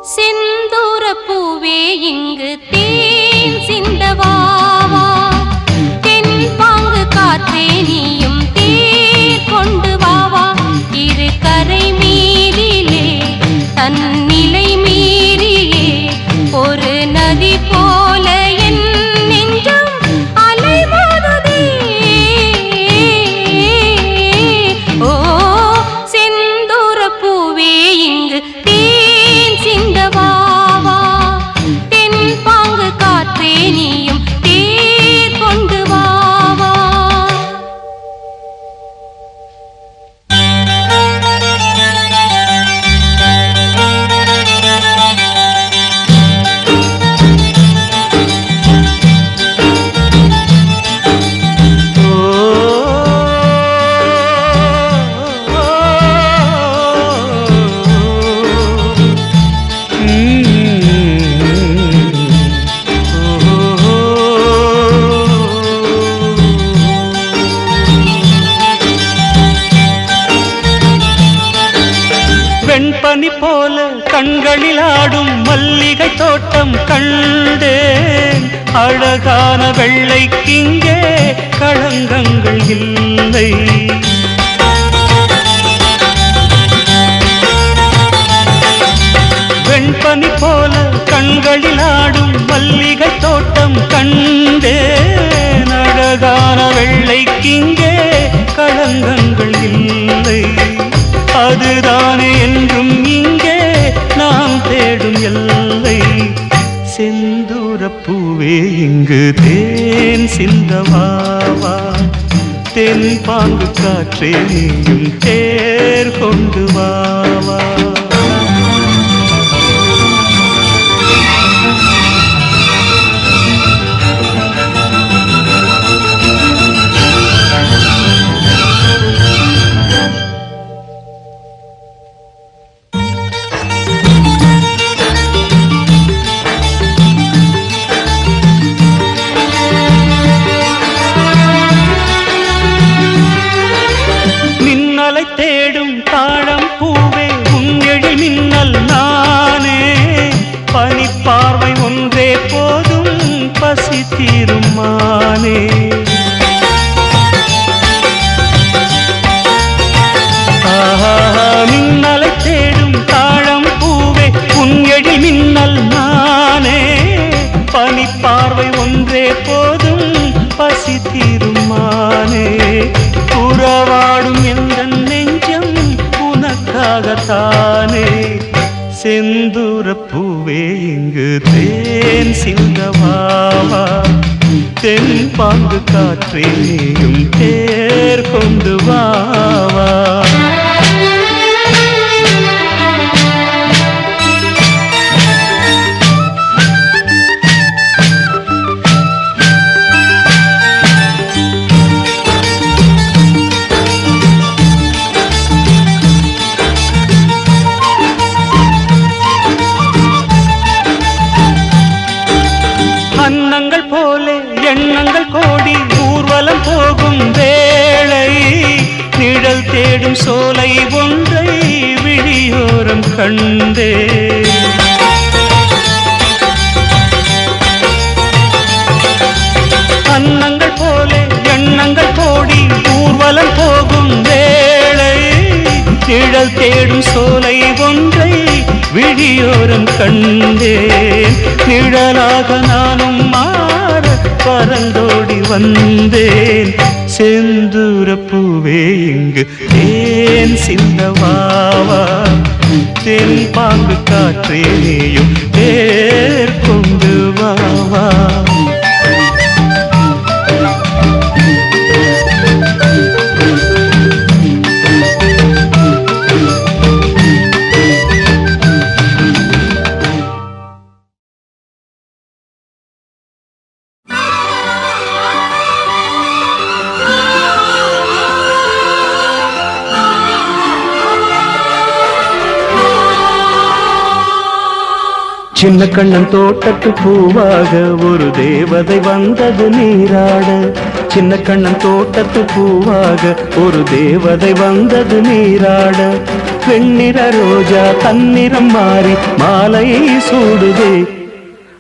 செந்தூர பூவே இங்கு தேன் சிந்தவாவா, தென் பாங்கு காற்றே நீயும் தேர் கொண்டு வாவா. இரு கரை மீறிலே தன்னிலை மீறியே ஒரு நதி போல என் நெஞ்சம் அலைமோதுதே. ஓ செந்தூர பூவே இங்கு தேன் சிந்தவாவா, தென் பாங்கு காற்றே நீயும் தேர் கொண்டு வாவா. வெண்பனி போல கண்களில் ஆடும் மல்லிகை தோட்டம் கண்டேன். அழகான வெள்ளைக்கிங்கே களங்கங்கள் இல்லை. வெண்பனி போல கண்களில் ஆடும் மல்லிகை தோட்டம் கண்டேன். அழகான வெள்ளைக்கிங்கே களங்கங்கள் இல்லை. அதுதானே என்றும் இங்கே நாம் தேடும் எல்லை. செந்தூர பூவே இங்கு தேன் சிந்தவாவா, தென் பாங்கு காற்றே நீயும் தேர் கொண்டு வாவா. தேடும் தாழம் பூவே உன் எழில் மின்னல் நானே. பனிப்பார்வை ஒன்றே போதும் பசி தீரும் மானே. மின்னலை தேடும் தாழம் பூவே உன் எழில் மின்னல் நானே. பனிப்பார்வை ஒன்றே போதும் பசி தீரும் மானே. உறவாடும் எந்த நெஞ்சம் உனக்காகத்தானே. செந்தூர பூவே இங்கு தேன் சிந்தவாவா, தென் பாங்கு காற்றே நீயும் தேர் கொண்டு வாவா. அன்னங்கள் போலே எண்ணங்கள் கோடி ஊர்வலம் போகும் வேளை. நிழல் தேடும் சோலை ஒன்றை விழியோரம் கண்டே. அன்னங்கள் போலே எண்ணங்கள் கோடி ஊர்வலம் போகும் வேளை. நிழல் தேடும் சோலை ஒன்றை விழியோரம் கண்டேன். நிழலாக நானும் மாற பறந்தோடி வந்தேன். செந்தூர பூவே இங்கு தேன் சிந்தவாவா, தென் பாங்கு காற்றே நீயும் தேர் கொண்டு வாவா. சின்ன கண்ணன் தோட்டத்து பூவாக ஒரு தேவதை வந்தது நீராட. சின்ன கண்ணன் தோட்டத்து பூவாக ஒரு தேவதை வந்தது நீராட. வெண்ணிற ரோஜா தன்னிறம் மாறி மாலையை சூடுதே.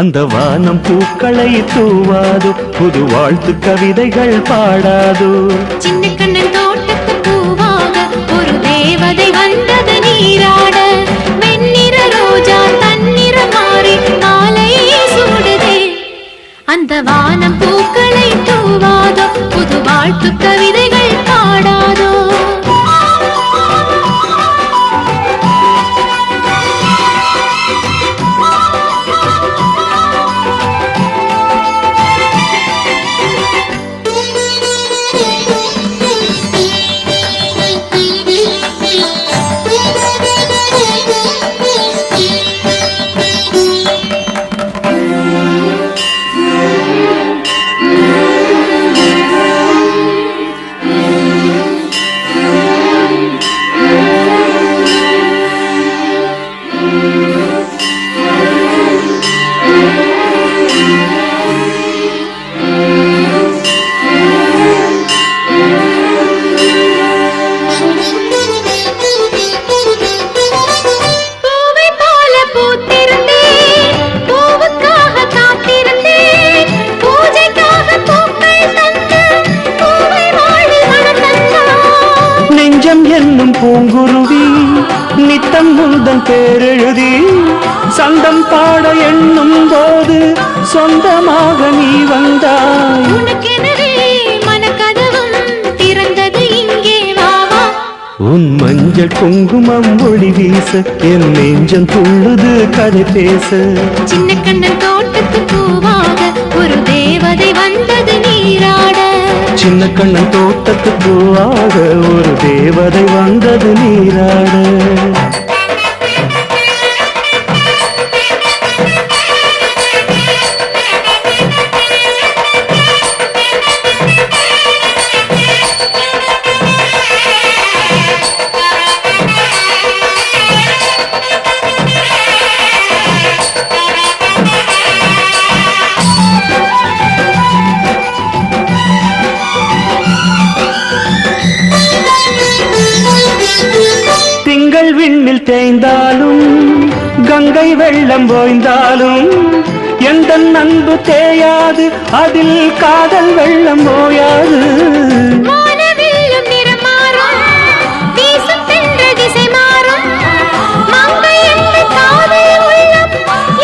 அந்த வானம் பூக்களை தூவாதோ, புது வாழ்த்து கவிதைகள் பாடாதோ. சின்ன கண்ணன் தோட்டத்து பூவாக ஒரு தேவதை வந்தது நீராட. வெண்ணிற ரோஜா தன்னிற மாறி மாலையை சூடுதே. அந்த வானம் பூக்களை தூவாதோ, புது வாழ்த்து கவிதைகள் பாடாதோ. என்னும் பூங்குருவி நித்தம் முந்தன் பேரெழுதி சந்தம் பாட எண்ணும் போது சொந்தமாக நீ வந்தாய். உனக்கெனவே மனக்கதவும் திறந்தது, இங்கே வாவா. உன் மஞ்சள் குங்குமம் ஒளி வீச என் நெஞ்சம் துள்ளுது கதை பேச. சின்ன கண்ணன் தோட்டத்து பூவாக ஒரு தேவதை வந்தது நீராட. சின்ன கண்ணன் தோட்டத்து பூவாக ஒரு தேவதை வந்தது நீராட. திங்கள் விண்ணில் தேய்ந்தாலும் கங்கை வெள்ளம் ஓய்ந்தாலும் எந்த அன்பு தேயாது, அதில் காதல் வெள்ளம் ஓயாது. வானவில்லும் நிறம் மாறும், வீசும் தென்றல் திசை மாறும். மங்கை என்ற காதல் உள்ளம்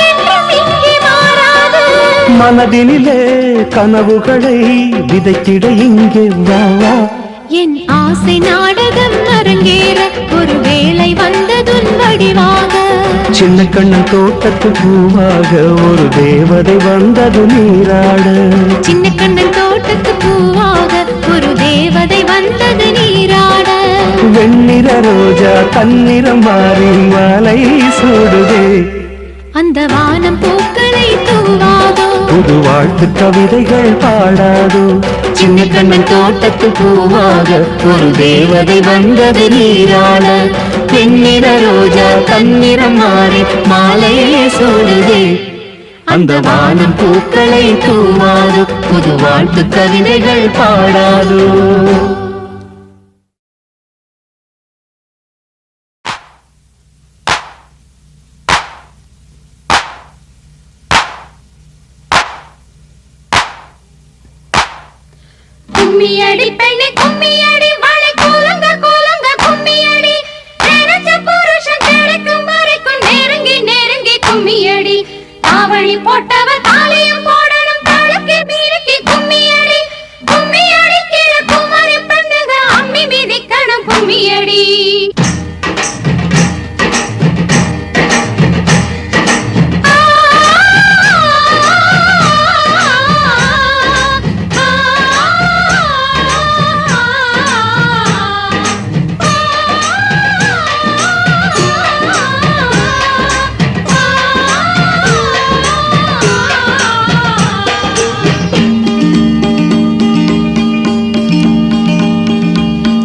என்றும் இங்கே மாறாது. மனதினிலே கனவுகளை விதைத்திட இங்கே வா வா. என் ஆசை நாடகம் அரங்கேற ஒரு வேளை வந்ததுன் வடிவாக. சின்ன கண்ணன் தோட்டத்து பூவாக ஒரு தேவதை வந்தது நீராட. சின்ன கண்ணன் தோட்டத்து பூவாக ஒரு தேவதை வந்தது நீராட. வெண்ணிற ரோஜா தன்னிறம் மாறி மாலை சூடுதே. அந்த வானம் பூக்களை தூவாதோ, புது வாழ்த்து கவிதைகள் பாடாதோ. சின்ன கண்ணன் தோட்டத்து பூவாக ஒரு தேவதை வந்தது நீராட. வெண்ணிற ரோஜா தன்னிறம் மாறி மாலையே சூடுதே. அந்த வானம் பூக்களை தூவாதோ, புது வாழ்த்து கவிதைகள் பாடாதோ. கும்மியடி பெண்ணே கும்மியடி, வாழை கூலங்க கூலங்க கும்மியடி. நினைச்ச புருஷன் கிடைக்கும் வரைக்கும் நெருங்கி நெருங்கி கும்மியடி. தாவணி போட்டவ தாலியும் போடணும், தழுக்கி மீறி கும்மியடி. கும்மியடி கீழே குமரி பெண்ணுங்க அம்மி மிதிக்கணும் கும்மியடி.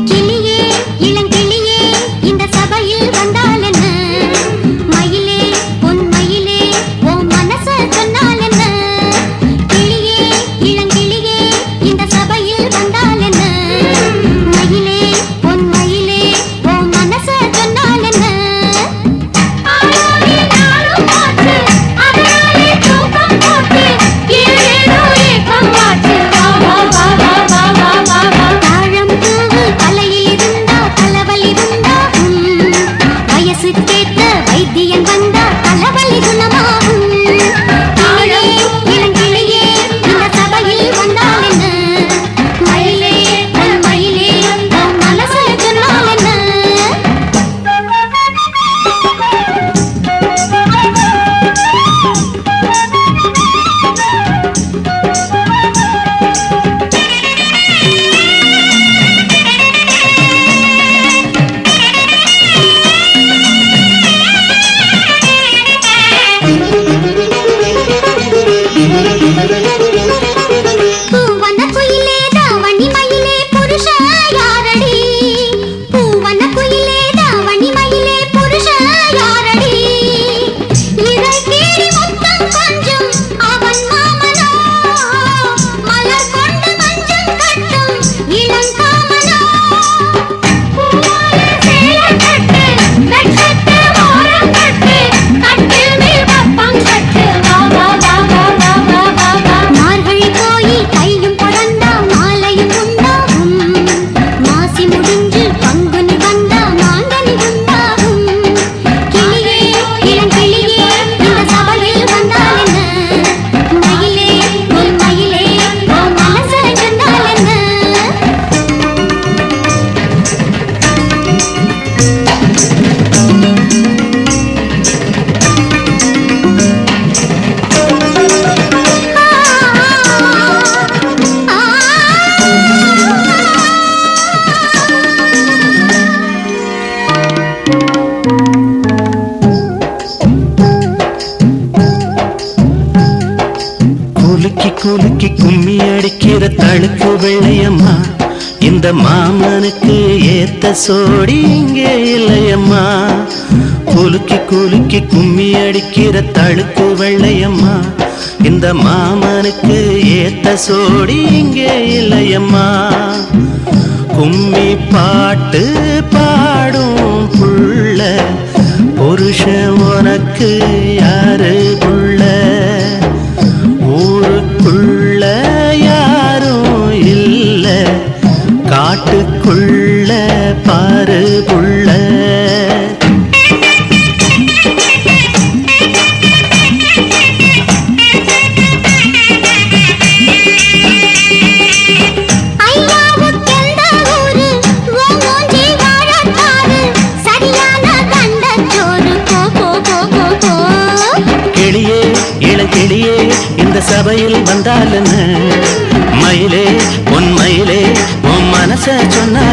கிளியே இளங்கிளி குலுக்கி கும்மி அடிக்கிற தழுக்கு வெள்ளையம்மா இந்த மாமனுக்கு ஏத்த சோடி இங்கே இல்லையம்மா. குலுக்கி குலுக்கி கும்மி அடிக்கிற தழுக்கு வெள்ளையம்மா இந்த மாமனுக்கு ஏத்த சோடி இங்கே இல்லையம்மா. கும்மி பாட்டு பாடும் புள்ள புருஷன் உனக்கு யாரு புள்ள? ஊருக்குள்ள யாரும் இல்ல காட்டுக்குள்ள பாரு புள்ள. கிளியே இந்த சபையில் வந்தாலுன்னு மயிலே உன் மயிலே உன் மனச சொன்னா